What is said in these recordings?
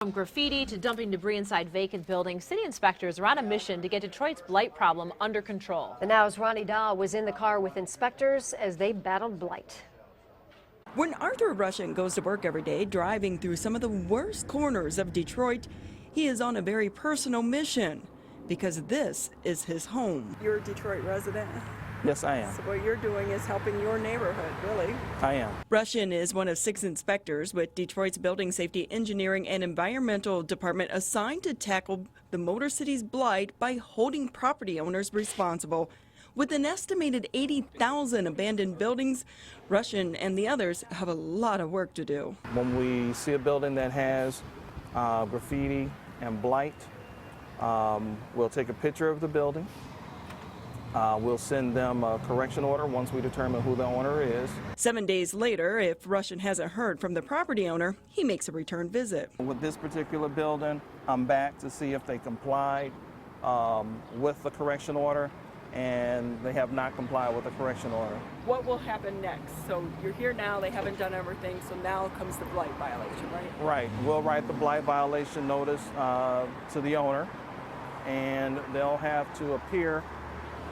From graffiti to dumping debris inside vacant buildings, city inspectors are on a mission to get Detroit's blight problem under control. The Now's Ronnie Dahl was in the car with inspectors as they battled blight. When Arthur Russian goes to work every day driving through some of the worst corners of Detroit, he is on a very personal mission because this is his home. You're a Detroit resident? Yes, I am. So what you're doing is helping your neighborhood, really. I am. Russian is one of 6 inspectors with Detroit's Building Safety, Engineering, and Environmental Department assigned to tackle the Motor City's blight by holding property owners responsible. With an estimated 80,000 abandoned buildings, Russian and the others have a lot of work to do. When we see a building that has graffiti and blight, we'll take a picture of the building. We'll send them a correction order once we determine who the owner is. 7 days later, if Russian hasn't heard from the property owner, he makes a return visit. With this particular building, I'm back to see if they complied with the correction order, and they have not complied with the correction order. What will happen next? So you're here now, they haven't done everything, so now comes the blight violation, right? Right. We'll write the blight violation notice to the owner, and they'll have to appear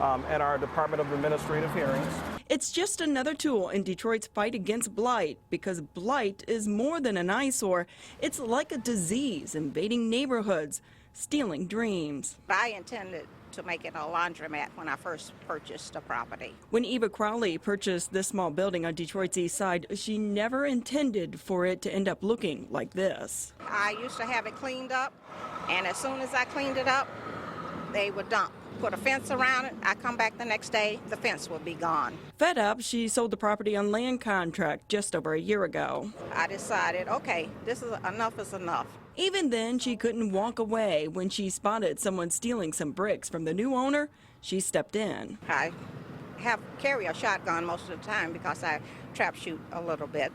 at our Department of Administrative Hearings. It's just another tool in Detroit's fight against blight, because blight is more than an eyesore. It's like a disease invading neighborhoods, stealing dreams. I intended to make it a laundromat when I first purchased the property. When Eva Crowley purchased this small building on Detroit's east side, she never intended for it to end up looking like this. I used to have it cleaned up, and as soon as I cleaned it up, they would dump. Put a fence around it. I come back the next day, the fence will be gone. Fed up, she sold the property on land contract just over a year ago. I decided, okay, this is enough. Even then, she couldn't walk away. When she spotted someone stealing some bricks from the new owner, she stepped in. I carry a shotgun most of the time because I trap shoot a little bit.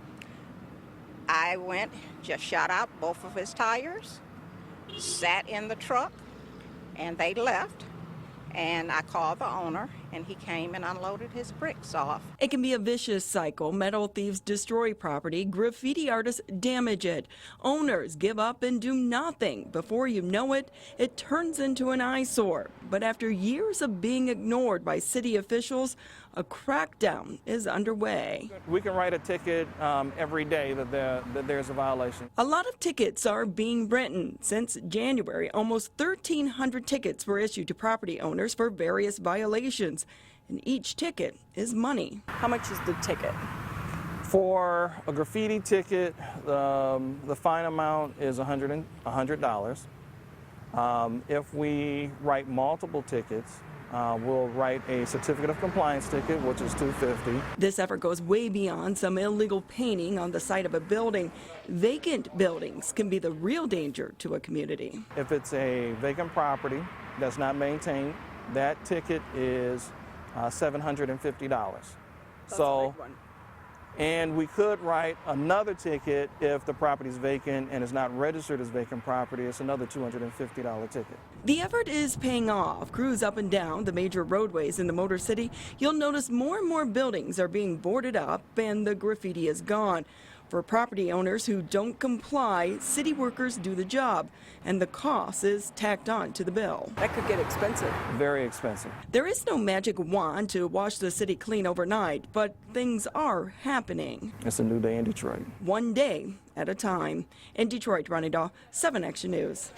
I went, just shot out both of his tires, sat in the truck, and they left. And I called the owner, and he came and unloaded his bricks off. It can be a vicious cycle. Metal thieves destroy property, graffiti artists damage it. Owners give up and do nothing. Before you know it, it turns into an eyesore. But after years of being ignored by city officials, a crackdown is underway. We can write a ticket every day that there's a violation. A lot of tickets are being written. Since January, almost 1,300 tickets were issued to property owners for various violations, and each ticket is money. How much is the ticket? For a graffiti ticket, the fine amount is $100. If we write multiple tickets, we'll write a certificate of compliance ticket, which is $250. This effort goes way beyond some illegal painting on the side of a building. Vacant buildings can be the real danger to a community. If it's a vacant property that's not maintained, that ticket is $750. And we could write another ticket if the property is vacant and is not registered as vacant property. It's another $250 ticket. The effort is paying off. Crews up and down the major roadways in the Motor City. You'll notice more and more buildings are being boarded up and the graffiti is gone. For property owners who don't comply, city workers do the job, and the cost is tacked on to the bill. That could get expensive. Very expensive. There is no magic wand to wash the city clean overnight, but things are happening. It's a new day in Detroit. One day at a time. In Detroit, Ronnie Dahl, 7 Action News.